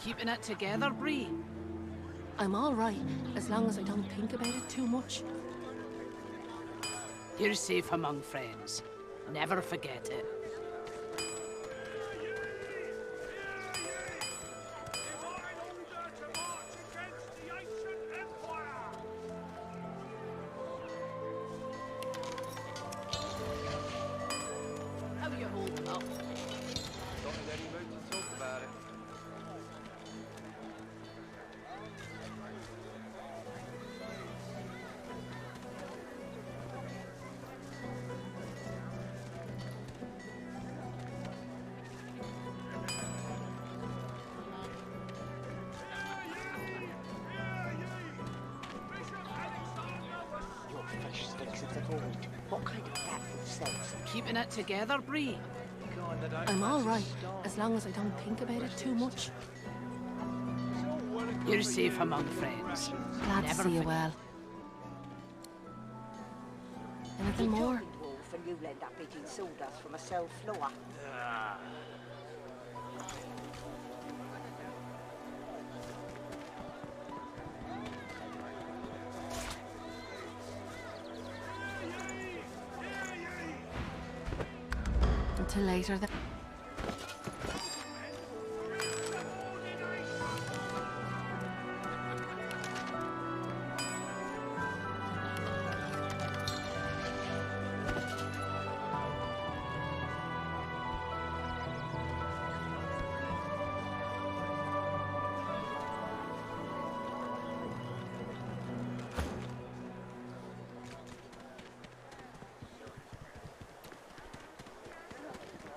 Keeping it together, Bree? I'm all right, as long as I don't think about it too much. You're safe among friends. Never forget it. How you holding up? Not in any mood to talk about it. Your flesh stinks of the void. What kind of rat would sense? Keeping it together, Bree? Kind that don't I'm all fancy right, starve. as long as I don't think about it too much. It's all well and good You're for safe you among with your friends. rations. Glad Never to see you forget. well. Anything You more? joined Wolf and you'll end up eating sawdust from a cell floor. Ah. Until later then.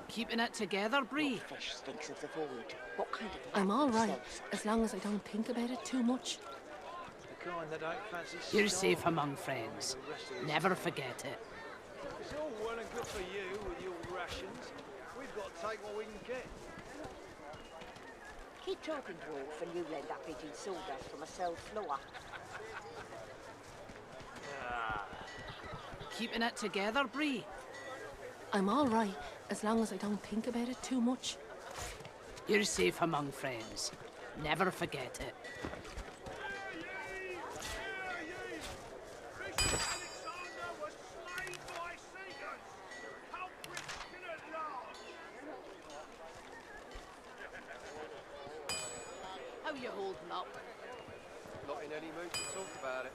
Keeping it together, Bree? Your flesh stinks of the void. What kind of rat I'm all would right, sense? as long as I don't think about it too much. The kind that don't fancy You're starving safe among friends. the rest of this. Never forget it. It's all well and good for you with your rations. We've got to take what we can get. Keep talking, Dwarf, and you'll end up eating sawdust from a cell floor. Keeping it together, Bree? I'm all right, as long as I don't think about it too much. You're safe among friends. Never forget it. How you holding up? Not in any mood to talk about it.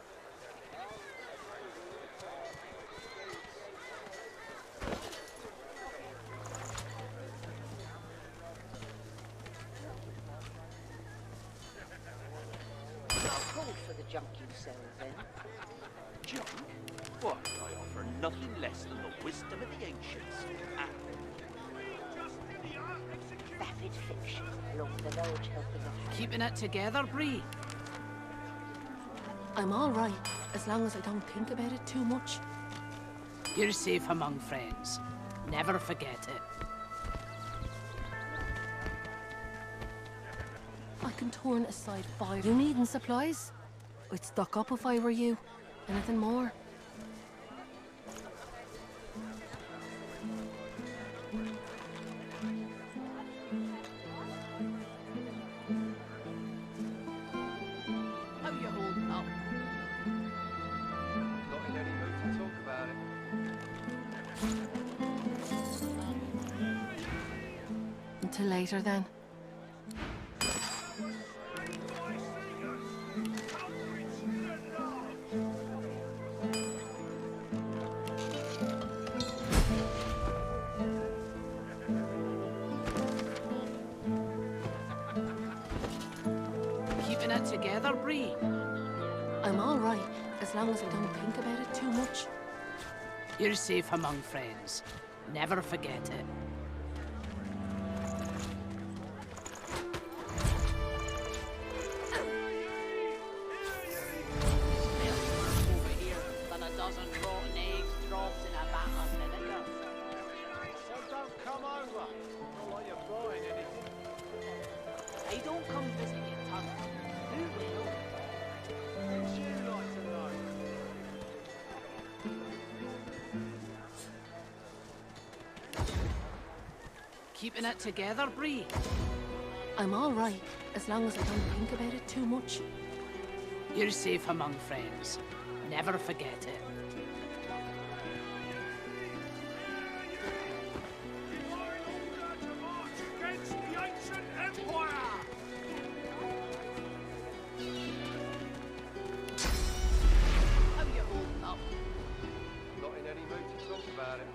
I'll call for the junk you sell then. Junk? Why, I offer nothing less than the wisdom of the ancients. And Vapid fiction, along with the Lord helping us. Keeping it together, Bree? I'm all right, as long as I don't think about it too much. You're safe among friends. Never forget it. I can turn aside 5. You needing supplies? I'd stock up if I were you. Anything more? How you holding up? Not in any mood to talk about it. Until later then. Keeping it together, Bree? I'm all right, as long as I don't think about it too much. You're safe among friends. Never forget it. Over here than a dozen rotten eggs dropped in a vat of vinegar. So don't come over. Not like you're buying anything. I don't come visit your tongue. Who will? Would you like to know? Keeping it together, Bree? I'm all right, as long as I don't think about it too much. You're safe among friends. Never forget it. Against the ancient empire! How you holding up? Not in any mood to talk about it.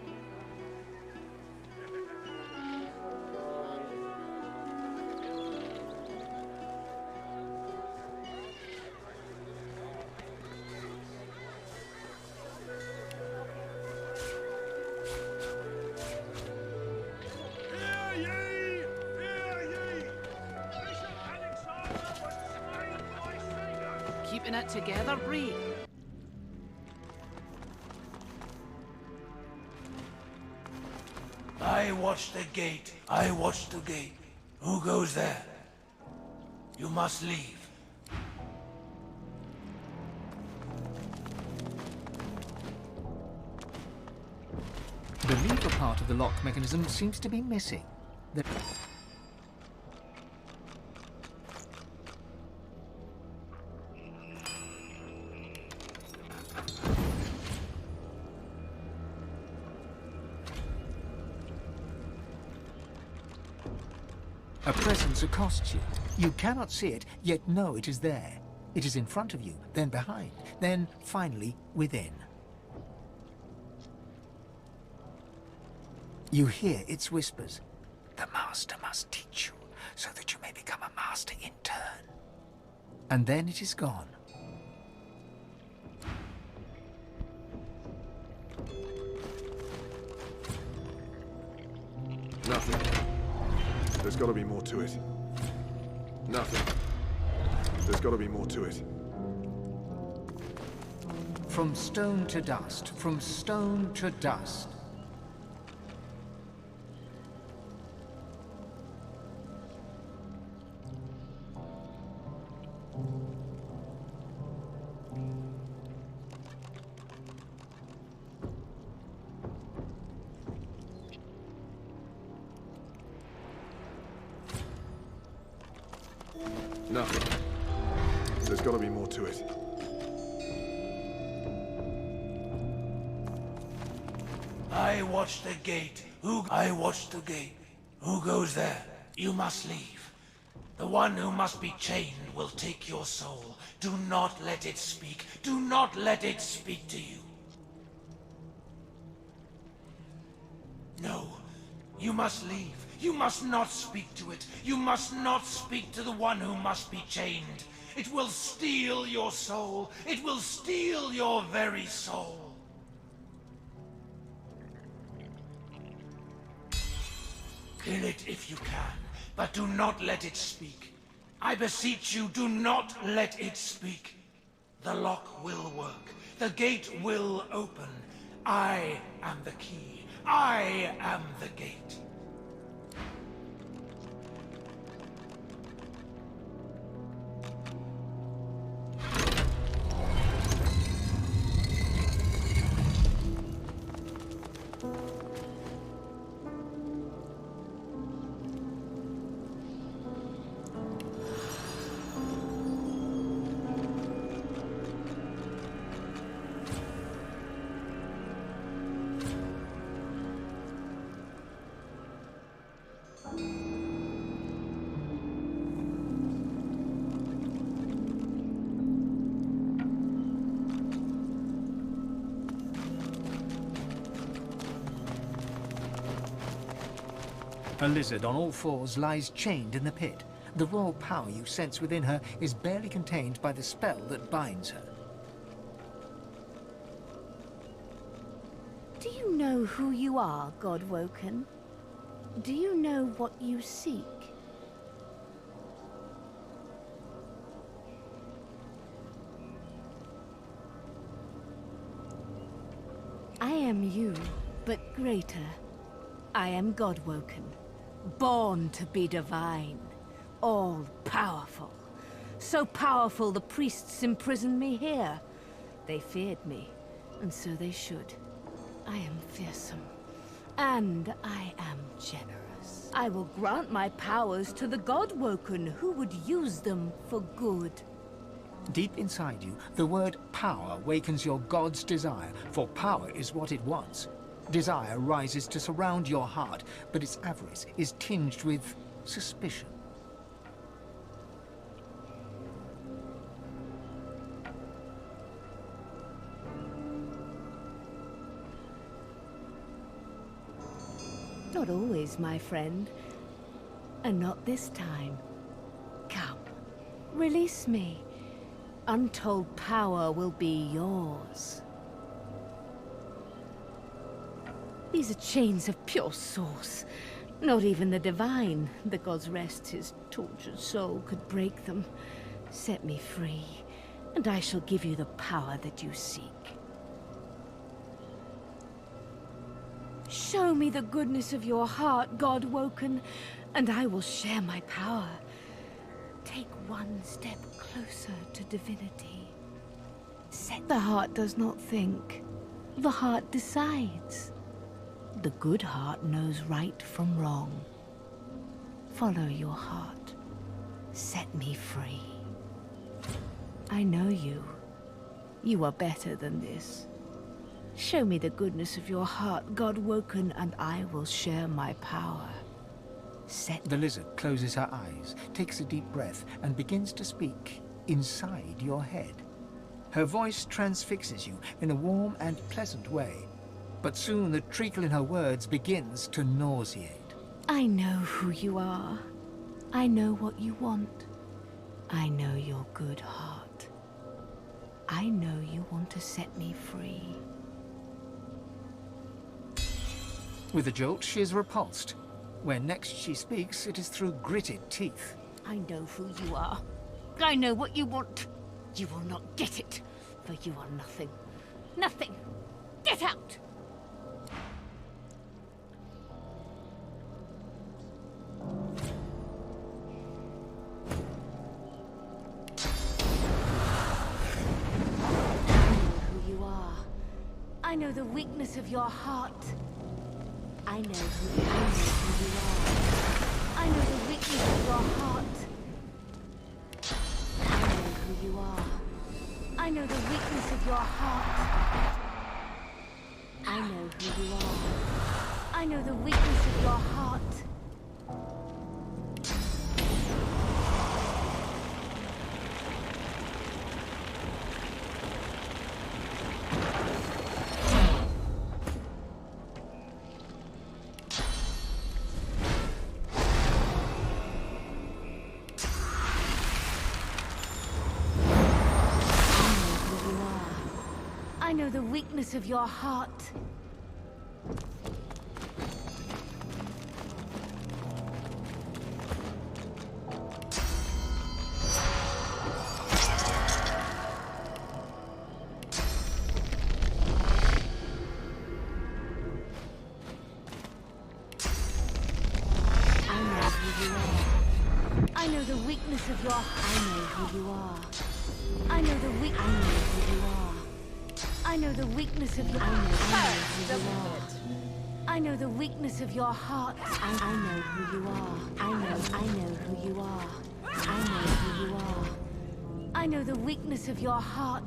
Hear ye! Hear ye! Bishop Alexander was slain by Satan! Keeping it together, Bree? I watch the gate. I watch the gate. Who goes there? You must leave. The lever part of the lock mechanism seems to be missing. A presence accosts you. You cannot see it, yet know it is there. It is in front of you, then behind, then finally within. You hear its whispers. The master must teach you, so that you may become a master in turn. And then it is gone. Nothing. There's got to be more to it. Nothing. There's got to be more to it. From stone to dust, from stone to dust. Nothing. There's got to be more to it. I watch the gate. I watch the gate. Who goes there? You must leave. The one who must be chained will take your soul. Do not let it speak. Do not let it speak to you. No. You must leave. You must not speak to it. You must not speak to the one who must be chained. It will steal your soul. It will steal your very soul. Kill it if you can, but do not let it speak. I beseech you, do not let it speak. The lock will work. The gate will open. I am the key. I am the gate. A lizard on all fours lies chained in the pit. The raw power you sense within her is barely contained by the spell that binds her. Do you know who you are, Godwoken? Do you know what you seek? I am you, but greater. I am Godwoken, born to be divine, all-powerful. So powerful the priests imprisoned me here. They feared me, and so they should. I am fearsome, and I am generous. I will grant my powers to the God-woken who would use them for good. Deep inside you, the word power wakens your god's desire, for power is what it wants. Desire rises to surround your heart, but its avarice is tinged with suspicion. Not always, my friend. And not this time. Come, release me. Untold power will be yours. These are chains of pure source. Not even the divine, the gods rest his tortured soul, could break them. Set me free, and I shall give you the power that you seek. Show me the goodness of your heart, God-woken, and I will share my power. Take one step closer to divinity. The heart does not think. The heart decides. The good heart knows right from wrong. Follow your heart. Set me free. I know you. You are better than this. Show me the goodness of your heart, God-woken, and I will share my power. The lizard closes her eyes, takes a deep breath, and begins to speak inside your head. Her voice transfixes you in a warm and pleasant way, but soon the treacle in her words begins to nauseate. I know who you are. I know what you want. I know your good heart. I know you want to set me free. With a jolt, she is repulsed. When next she speaks, it is through gritted teeth. I know who you are. I know what you want. You will not get it, for you are nothing. Nothing! Get out! I know who you are. I know the weakness of your heart. I know who you are. I know the weakness of your heart. I know who you are. I know the weakness of your heart. I know who you are. I know the weakness of your heart. I know the weakness of your heart. I know the weakness of your I know who you are. I know the weak I know who you are. I know the weakness of your I know who you are. I know the weakness of your heart. I know who you are. I know who you are. I know who you are. I know the weakness of your heart.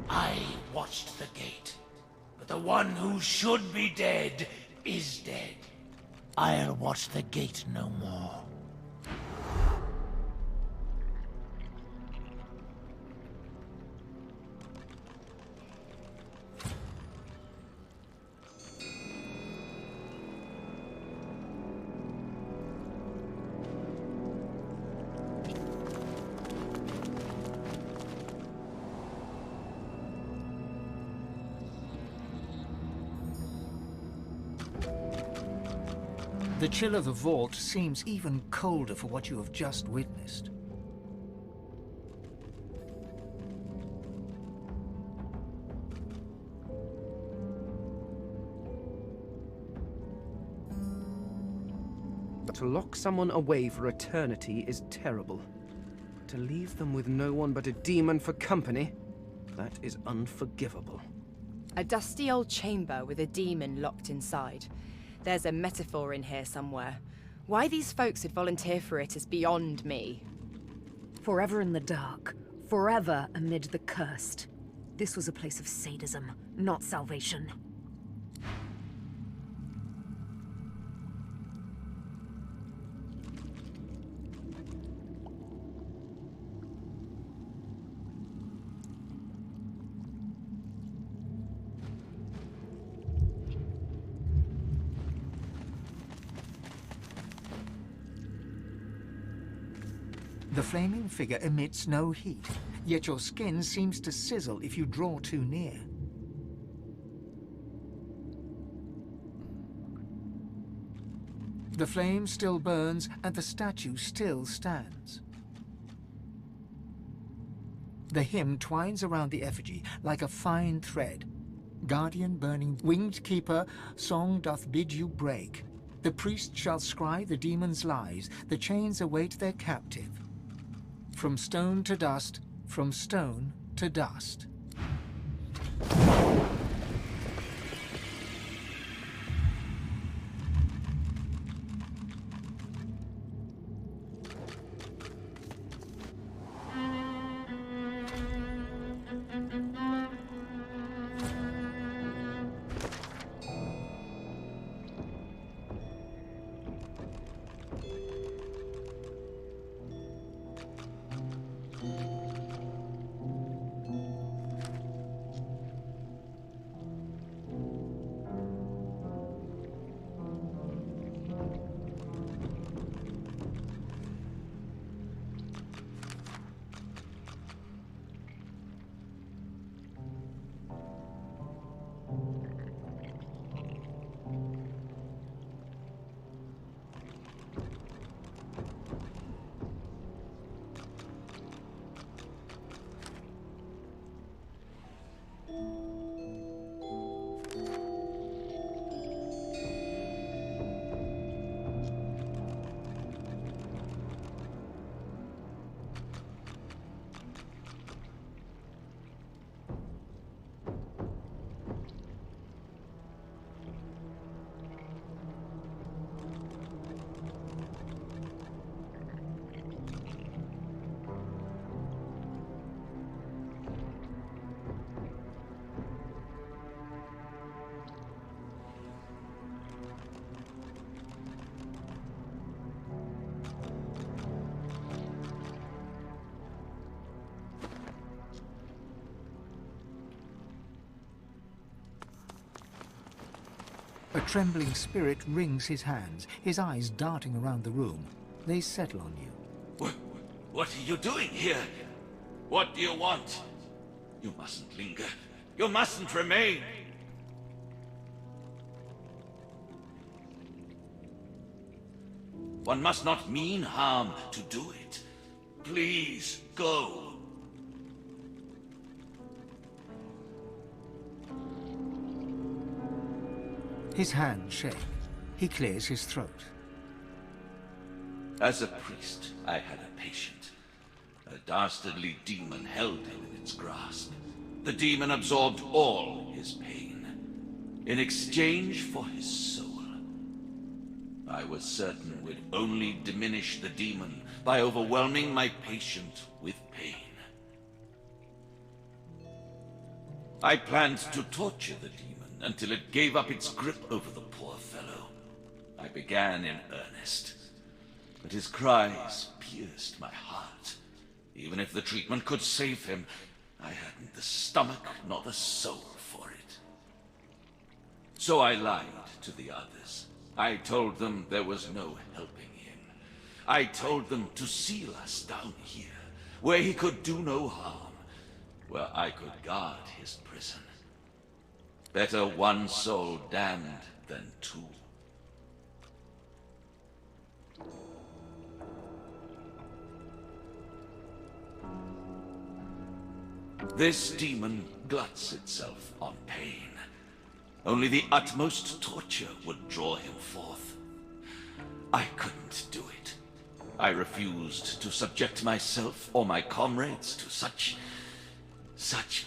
I watched the gate, but the one who should be dead is dead. I'll watch the gate no more. The chill of the vault seems even colder for what you have just witnessed. To lock someone away for eternity is terrible. To leave them with no one but a demon for company, that is unforgivable. A dusty old chamber with a demon locked inside. There's a metaphor in here somewhere. Why these folks would volunteer for it is beyond me. Forever in the dark, forever amid the cursed. This was a place of sadism, not salvation. The flaming figure emits no heat, yet your skin seems to sizzle if you draw too near. The flame still burns and the statue still stands. The hymn twines around the effigy like a fine thread. Guardian burning, winged keeper, song doth bid you break. The priest shall scry the demon's lies, the chains await their captive. From stone to dust, from stone to dust. A trembling spirit wrings his hands, his eyes darting around the room. They settle on you. What are you doing here? What do you want? You mustn't linger. You mustn't remain. One must not mean harm to do it. Please, go. His hands shake. He clears his throat. As a priest, I had a patient. A dastardly demon held him in its grasp. The demon absorbed all his pain, in exchange for his soul. I was certain we'd only diminish the demon by overwhelming my patient with pain. I planned to torture the demon until it gave up its grip over the poor fellow. I began in earnest, but his cries pierced my heart. Even if the treatment could save him, I hadn't the stomach nor the soul for it. So I lied to the others. I told them there was no helping him. I told them to seal us down here, where he could do no harm, where I could guard his prison. Better one soul damned than two. This demon gluts itself on pain. Only the utmost torture would draw him forth. I couldn't do it. I refused to subject myself or my comrades to such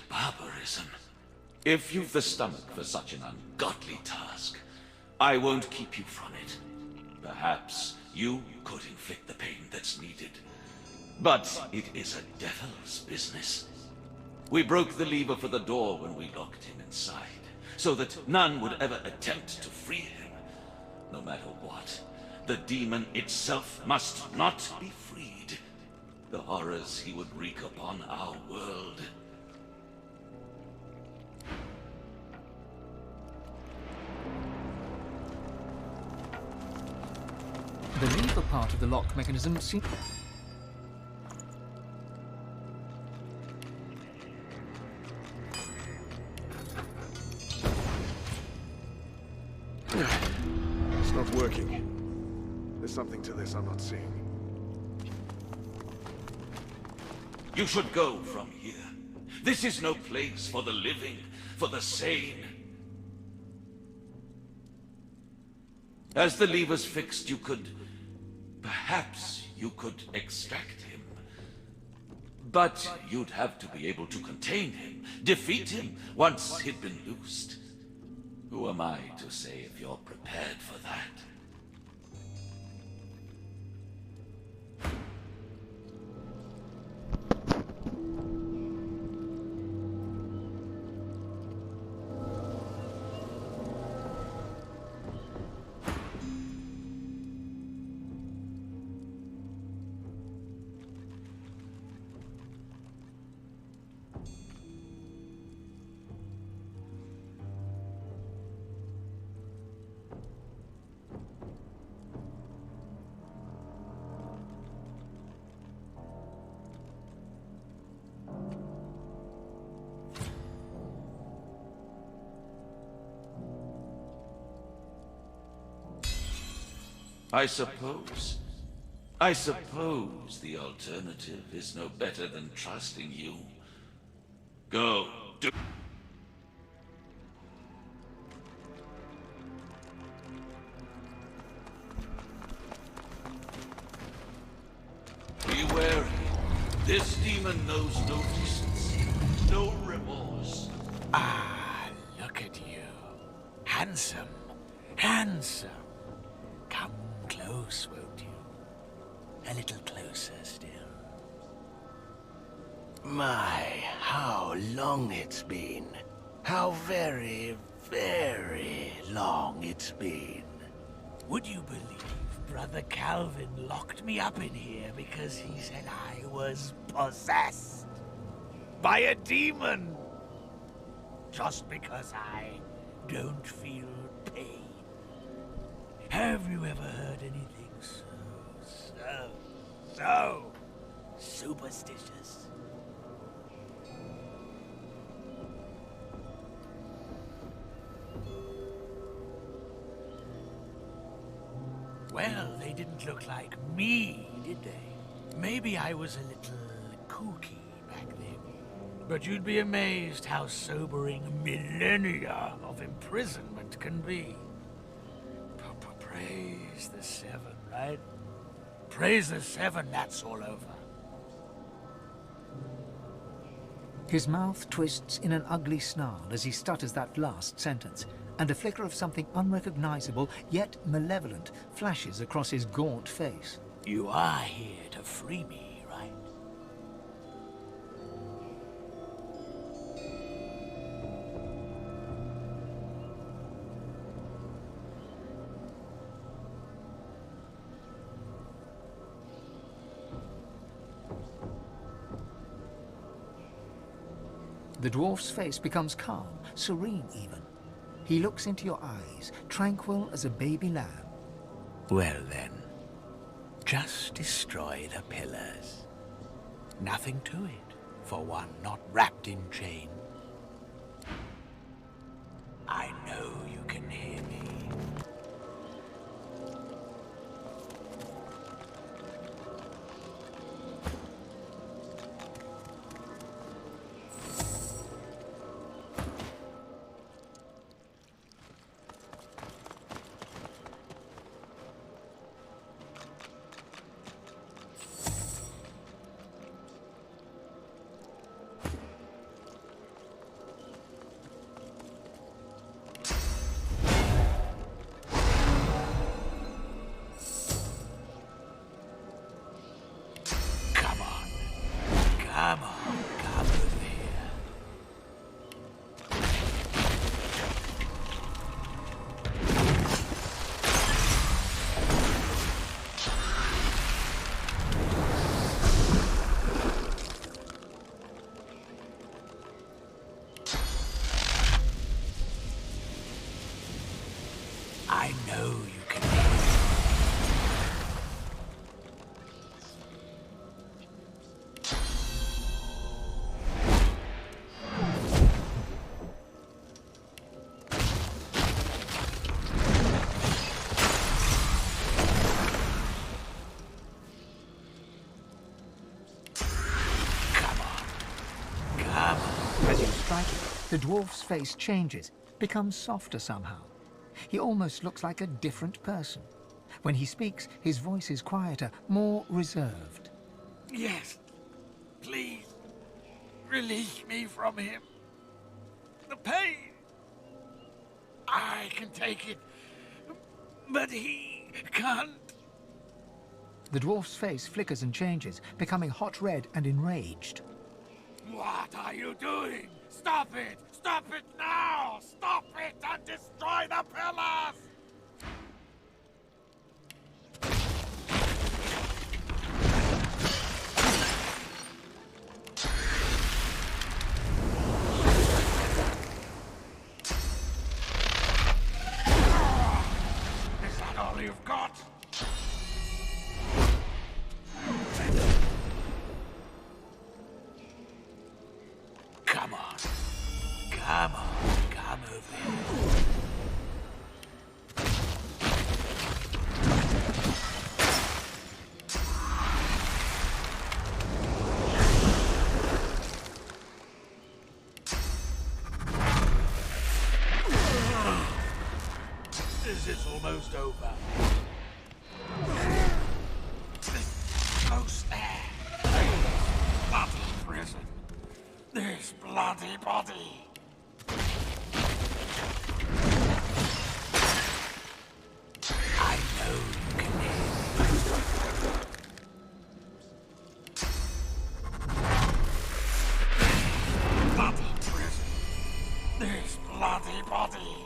barbarism. If you've the stomach for such an ungodly task, I won't keep you from it. Perhaps you could inflict the pain that's needed. But it is a devil's business. We broke the lever for the door when we locked him inside, so that none would ever attempt to free him. No matter what, the demon itself must not be freed. The horrors he would wreak upon our world. The lever part of the lock mechanism seems... It's not working. There's something to this I'm not seeing. You should go from here. This is no place for the living, for the sane. As the lever's fixed, perhaps you could extract him. But you'd have to be able to contain him, defeat him, once he'd been loosed. Who am I to say if you're prepared for that? I suppose the alternative is no better than trusting you. Go, do... Be wary. This demon knows no decency, no remorse. Ah, look at you. Handsome. Handsome. Come close, won't you? A little closer still. My, how long it's been. How very, very long it's been. Would you believe Brother Calvin locked me up in here because he said I was possessed by a demon? Just because I don't feel pain. Have you ever heard anything so superstitious? Well, they didn't look like me, did they? Maybe I was a little kooky back then. But you'd be amazed how sobering millennia of imprisonment can be. Praise the Seven, right? Praise the Seven, that's all over. His mouth twists in an ugly snarl as he stutters that last sentence, and a flicker of something unrecognizable, yet malevolent, flashes across his gaunt face. You are here to free me, right? The dwarf's face becomes calm, serene even. He looks into your eyes, tranquil as a baby lamb. Well then, just destroy the pillars. Nothing to it, for one not wrapped in chains. I know you can hear me. I know you can. As you strike it, the dwarf's face changes, becomes softer somehow. He almost looks like a different person. When he speaks, his voice is quieter, more reserved. Yes. Please. Release me from him. The pain. I can take it. But he can't. The dwarf's face flickers and changes, becoming hot red and enraged. What are you doing? Stop it! Stop it now! Stop it and destroy the pillars! Is that all you've got? Come on. Come on. Come over here. This is almost over. This close there. Bloody prison. This bloody body. I know you can hear me. Bloody prison. This bloody body.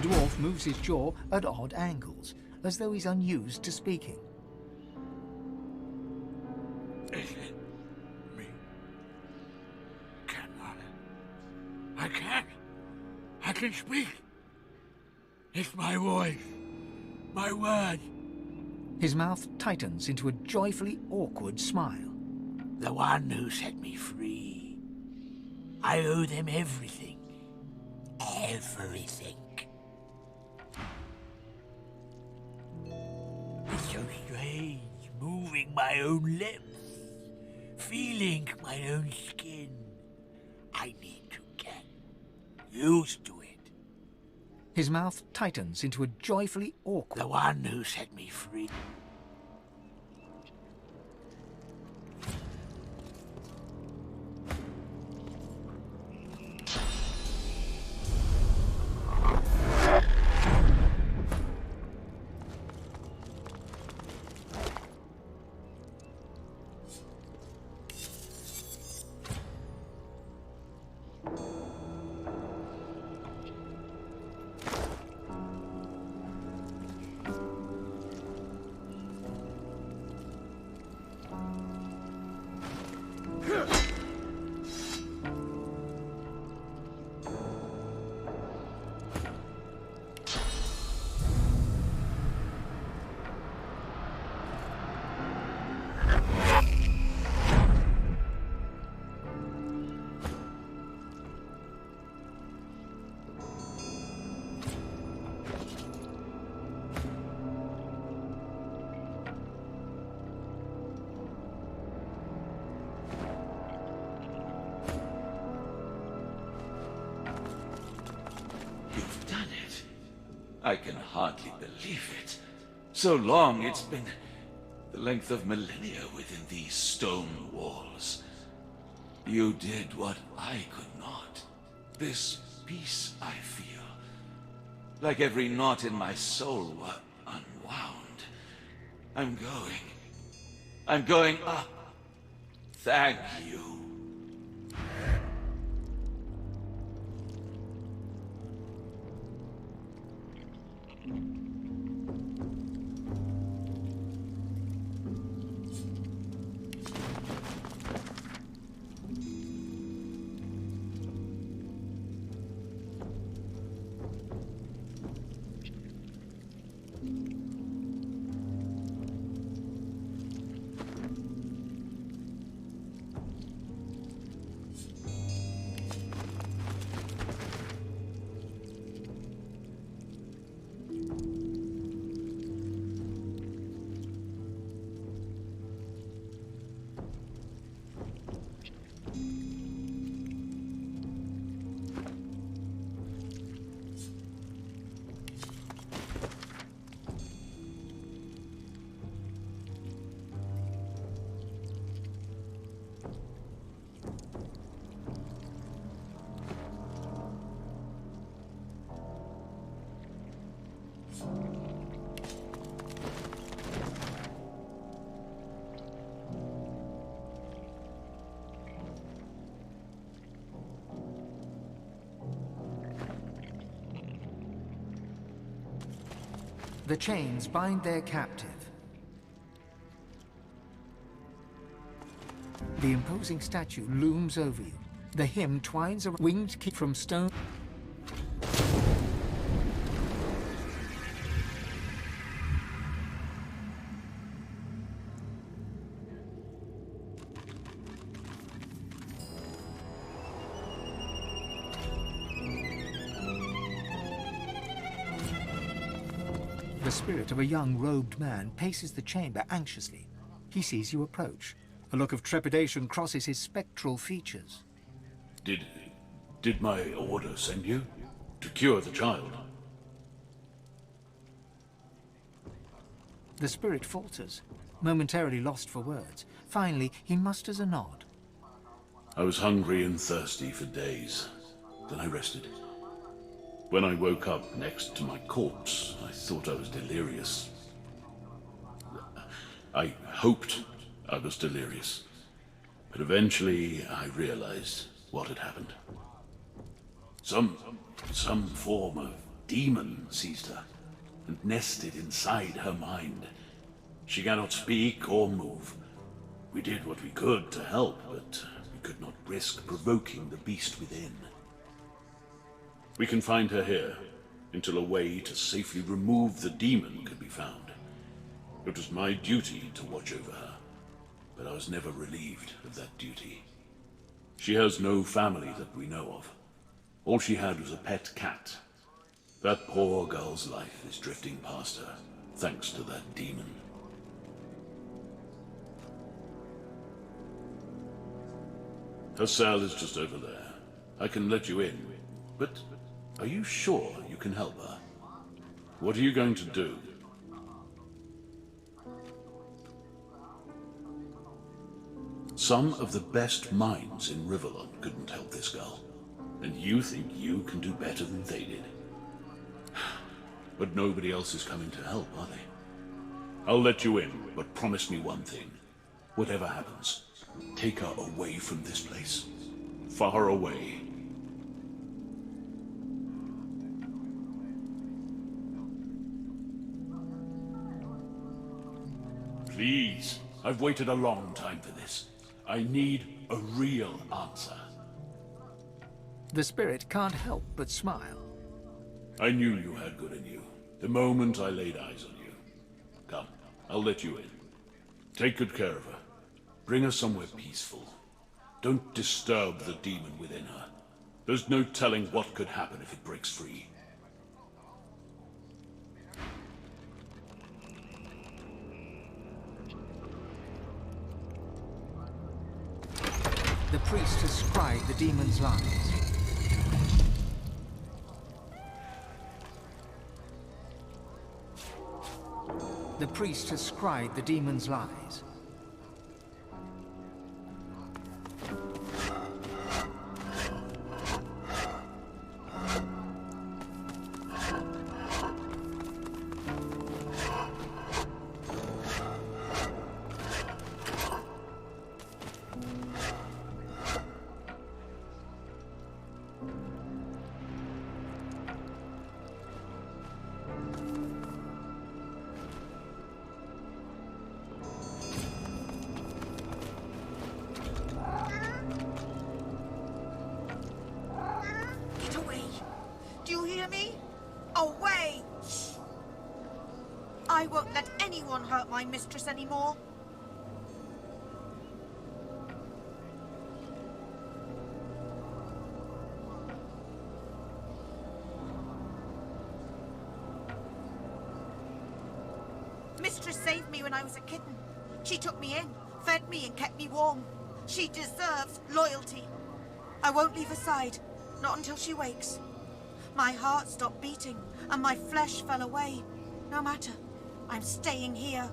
The dwarf moves his jaw at odd angles, as though he's unused to speaking. Is it me? I can. I can speak. It's my voice. My words. His mouth tightens into a joyfully awkward smile. The one who set me free. I owe them everything. Everything. It's so strange, moving my own lips, feeling my own skin. I need to get used to it. His mouth tightens into a joyfully awkward... The one who set me free. I can hardly believe it. So long, it's been the length of millennia within these stone walls. You did what I could not. This peace I feel, like every knot in my soul were unwound. I'm going up. Thank you. The chains bind their captive. The imposing statue looms over you. The hymn twines a winged key from stone. The spirit of a young robed man paces the chamber anxiously. He sees you approach. A look of trepidation crosses his spectral features. Did my order send you? To cure the child? The spirit falters, momentarily lost for words. Finally, he musters a nod. I was hungry and thirsty for days. Then I rested. When I woke up next to my corpse, I thought I was delirious. I hoped I was delirious. But eventually, I realized what had happened. Some form of demon seized her and nested inside her mind. She cannot speak or move. We did what we could to help, but we could not risk provoking the beast within. We can find her here, until a way to safely remove the demon could be found. It was my duty to watch over her, but I was never relieved of that duty. She has no family that we know of. All she had was a pet cat. That poor girl's life is drifting past her, thanks to that demon. Her cell is just over there. I can let you in, but are you sure you can help her? What are you going to do? Some of the best minds in Riverlon couldn't help this girl, and you think you can do better than they did. But nobody else is coming to help, are they? I'll let you in, but promise me one thing. Whatever happens, take her away from this place. Far away. Please, I've waited a long time for this. I need a real answer. The spirit can't help but smile. I knew you had good in you, the moment I laid eyes on you. Come, I'll let you in. Take good care of her. Bring her somewhere peaceful. Don't disturb the demon within her. There's no telling what could happen if it breaks free. The priest has scried the demon's lies. The priest has scried the demon's lies. Away! I won't let anyone hurt my mistress anymore. Mistress saved me when I was a kitten. She took me in, fed me and kept me warm. She deserves loyalty. I won't leave her side, not until she wakes. My heart stopped beating, and my flesh fell away. No matter, I'm staying here.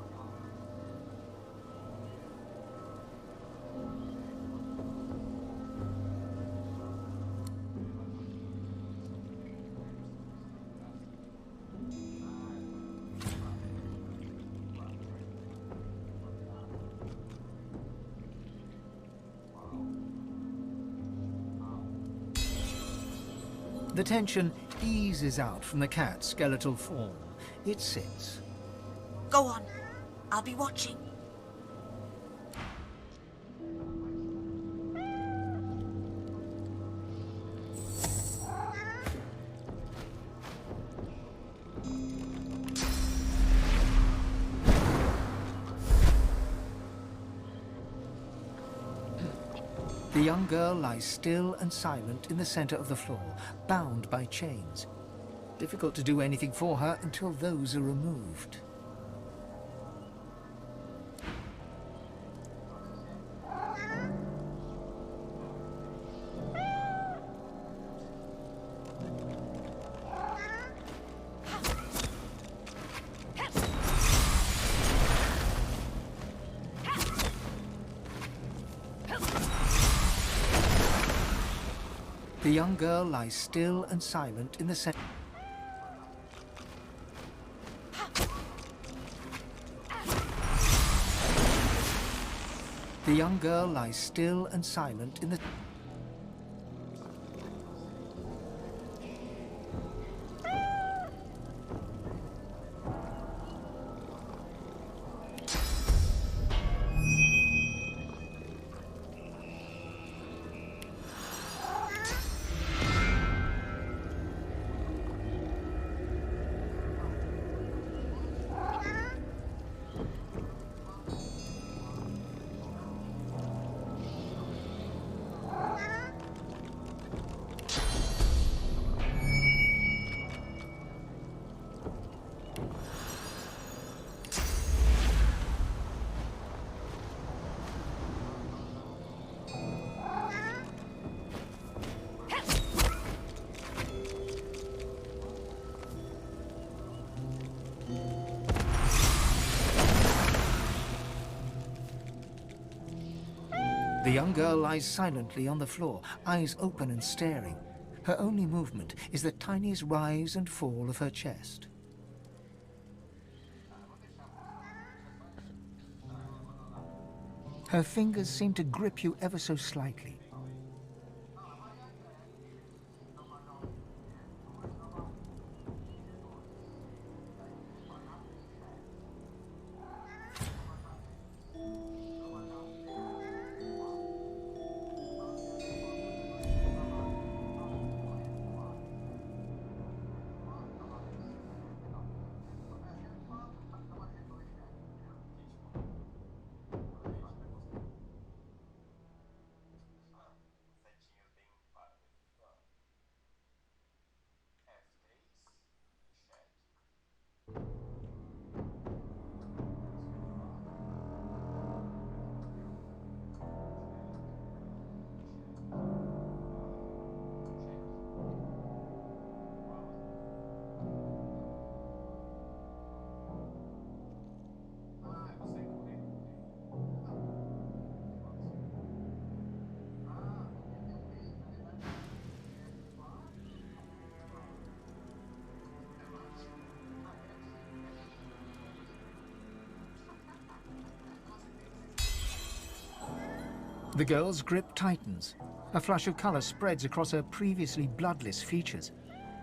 The tension eases out from the cat's skeletal form. It sits. Go on. I'll be watching. The young girl lies still and silent in the center of the floor, bound by chains. Difficult to do anything for her until those are removed. The young girl lies still and silent in the center. The young girl lies still and silent in the... young girl lies silently on the floor, eyes open and staring. Her only movement is the tiniest rise and fall of her chest. Her fingers seem to grip you ever so slightly. The girl's grip tightens. A flush of color spreads across her previously bloodless features.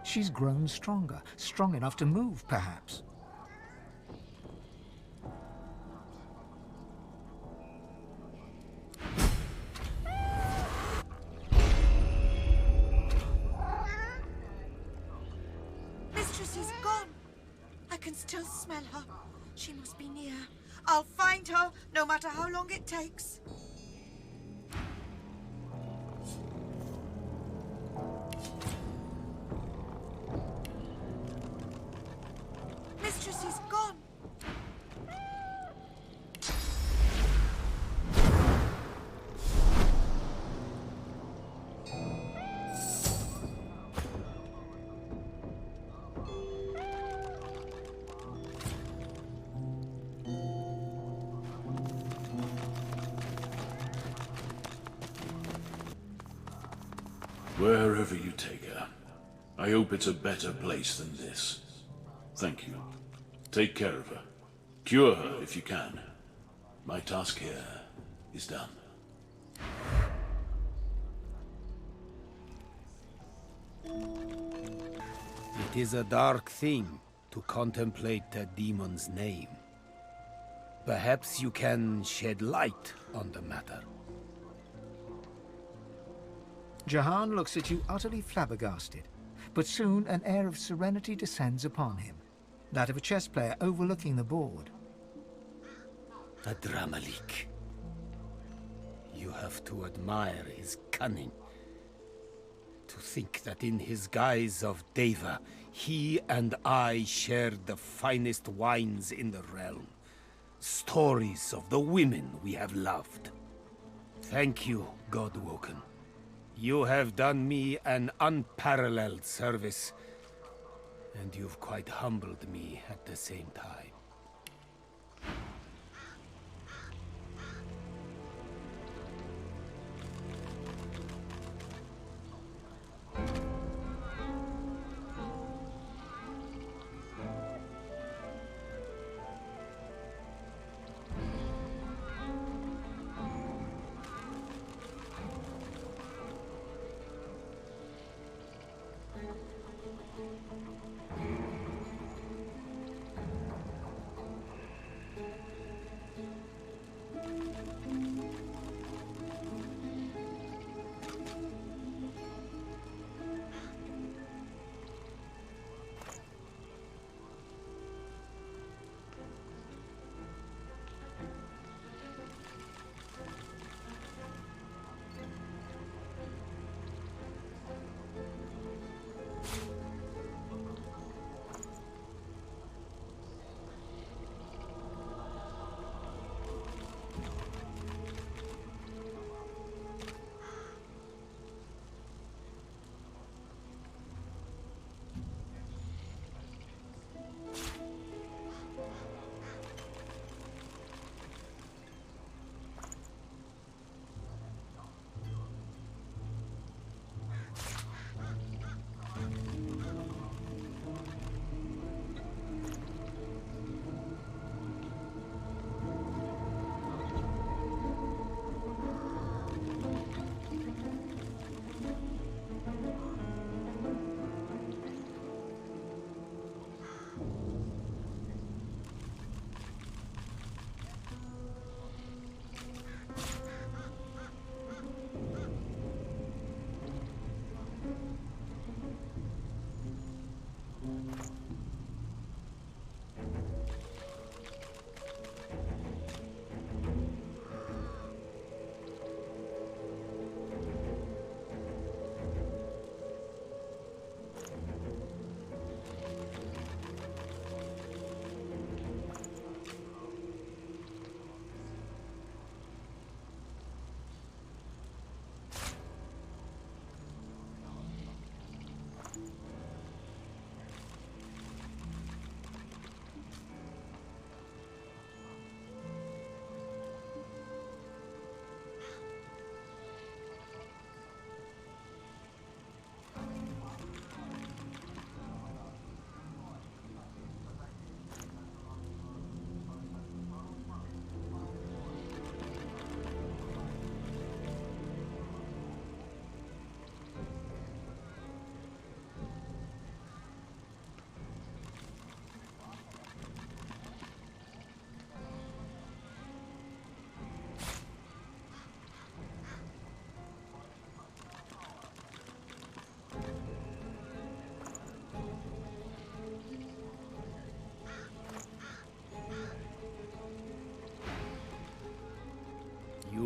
She's grown stronger, strong enough to move, perhaps. Mistress is gone. I can still smell her. She must be near. I'll find her, no matter how long it takes. Mistress is gone. Wherever you take her, I hope it's a better place than this. Thank you. Take care of her. Cure her if you can. My task here is done. It is a dark thing to contemplate a demon's name. Perhaps you can shed light on the matter. Jahan looks at you utterly flabbergasted, but soon an air of serenity descends upon him, that of a chess player overlooking the board. Adramalik. You have to admire his cunning. To think that in his guise of Deva, he and I shared the finest wines in the realm. Stories of the women we have loved. Thank you, Godwoken. You have done me an unparalleled service, and you've quite humbled me at the same time.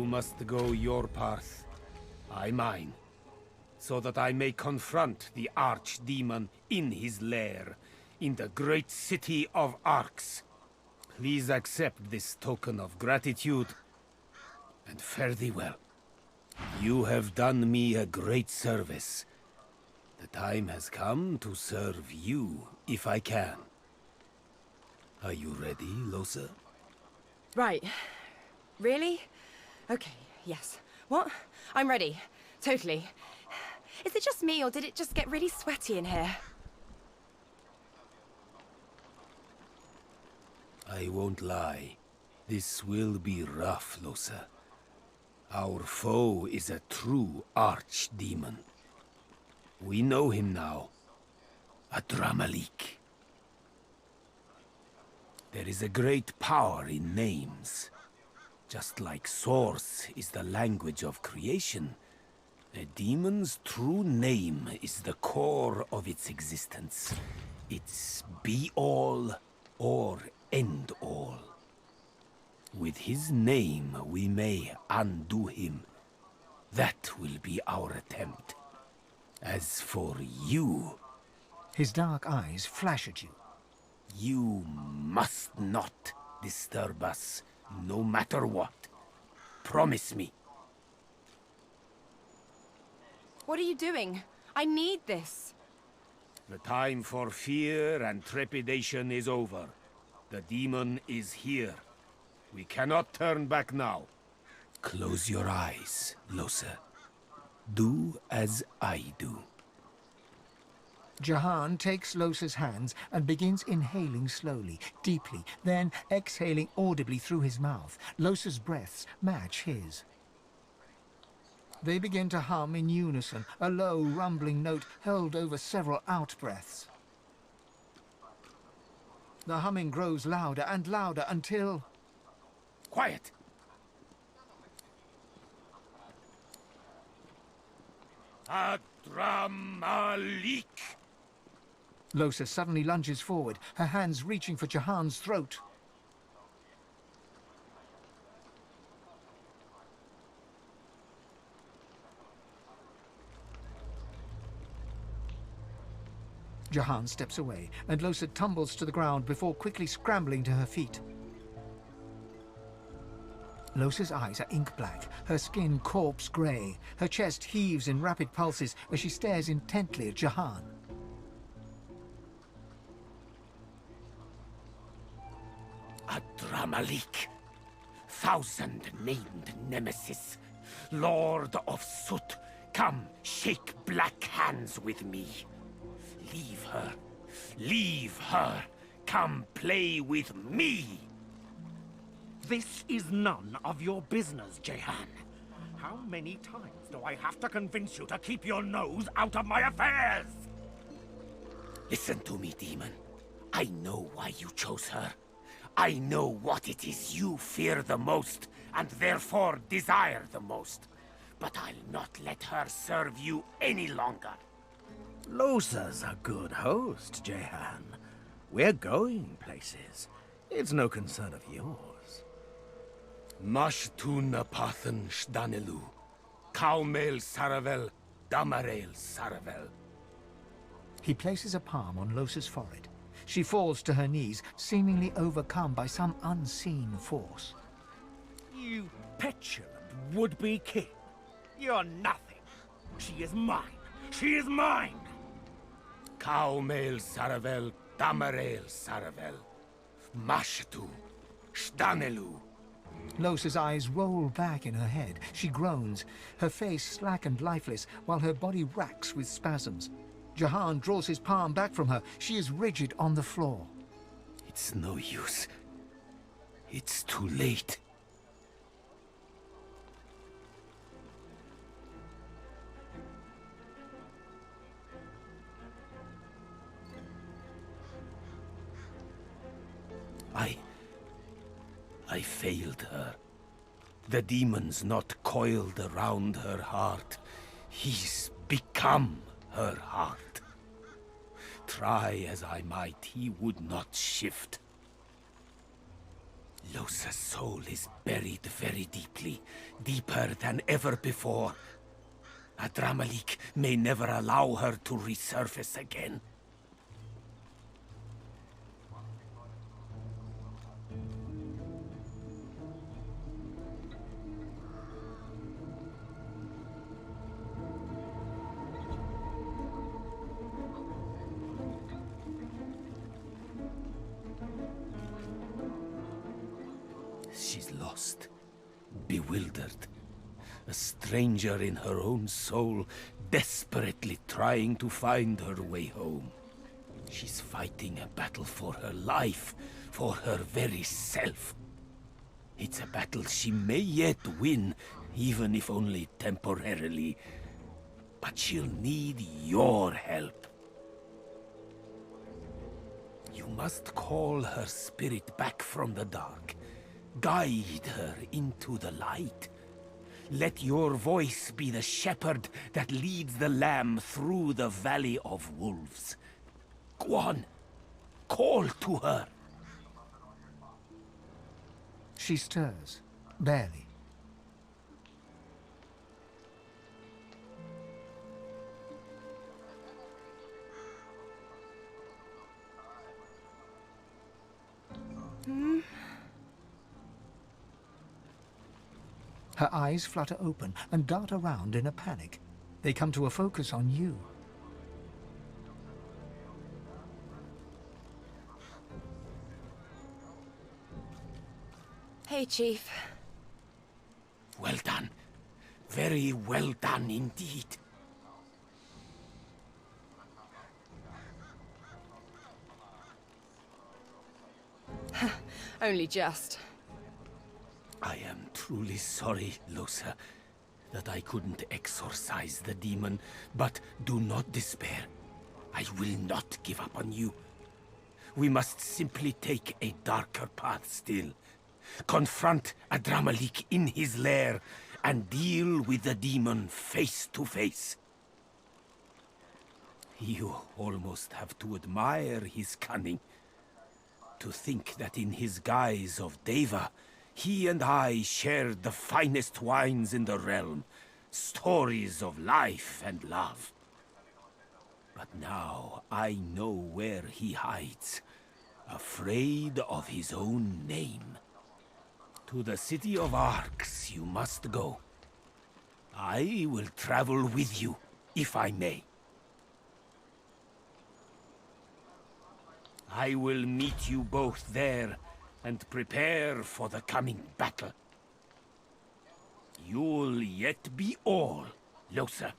must go your path, I mine, so that I may confront the archdemon in his lair, in the great city of Arx. Please accept this token of gratitude, and fare thee well. You have done me a great service. The time has come to serve you, if I can. Are you ready, Lohse? Right. Really? Okay, yes. What? I'm ready. Totally. Is it just me, or did it just get really sweaty in here? I won't lie. This will be rough, Lohse. Our foe is a true archdemon. We know him now. Adramalik. There is a great power in names. Just like Source is the language of creation, a demon's true name is the core of its existence. It's be-all or end-all. With his name, we may undo him. That will be our attempt. As for you... His dark eyes flash at you. You must not disturb us, no matter what. Promise me. What are you doing? I need this. The time for fear and trepidation is over. The demon is here. We cannot turn back now. Close your eyes, Lohse. Do as I do. Jahan takes Lohse's hands and begins inhaling slowly, deeply, then exhaling audibly through his mouth. Lohse's breaths match his. They begin to hum in unison, a low, rumbling note held over several out-breaths. The humming grows louder and louder until... Quiet! Adramalik! Lohse suddenly lunges forward, her hands reaching for Jahan's throat. Jahan steps away, and Lohse tumbles to the ground before quickly scrambling to her feet. Lohse's eyes are ink black, her skin corpse grey. Her chest heaves in rapid pulses as she stares intently at Jahan. Adramalik, thousand-named nemesis, Lord of Soot, come shake black hands with me. Leave her, leave her, come play with me. This is none of your business, Jahan. How many times do I have to convince you to keep your nose out of my affairs? Listen to me, demon. I know why you chose her. I know what it is you fear the most, and therefore desire the most. But I'll not let her serve you any longer. Lohse's a good host, Jahan. We're going places. It's no concern of yours. Mashtun Apathan Shdanelu, Kaumel Saravel, Damarel Saravel. He places a palm on Lohse's forehead. She falls to her knees, seemingly overcome by some unseen force. You petulant would-be king. You're nothing. She is mine. She is mine! Kaumel Saravel, Damarel Saravel, Mashtu, Shdanelu. Lohse's eyes roll back in her head. She groans, her face slack and lifeless, while her body racks with spasms. Jahan draws his palm back from her. She is rigid on the floor. It's no use. It's too late. I failed her. The demon's not coiled around her heart. He's become her heart. Try as I might, he would not shift. Losa's soul is buried very deeply, deeper than ever before. Adramalik may never allow her to resurface again. She's lost, bewildered. A stranger in her own soul, desperately trying to find her way home. She's fighting a battle for her life, for her very self. It's a battle she may yet win, even if only temporarily. But she'll need your help. You must call her spirit back from the dark. Guide her into the light. Let your voice be the shepherd that leads the lamb through the valley of wolves. Go on, call to her. She stirs, barely. Her eyes flutter open and dart around in a panic. They come to a focus on you. Hey, Chief. Well done. Very well done indeed. Only just. I am truly sorry, Losa, that I couldn't exorcise the demon, but do not despair. I will not give up on you. We must simply take a darker path still. Confront Adramalik in his lair, and deal with the demon face to face. You almost have to admire his cunning. To think that in his guise of Deva, he and I shared the finest wines in the realm, stories of life and love. But now I know where he hides, afraid of his own name. To the city of Arx you must go. I will travel with you, if I may. I will meet you both there, and prepare for the coming battle. You'll yet be all, Losa.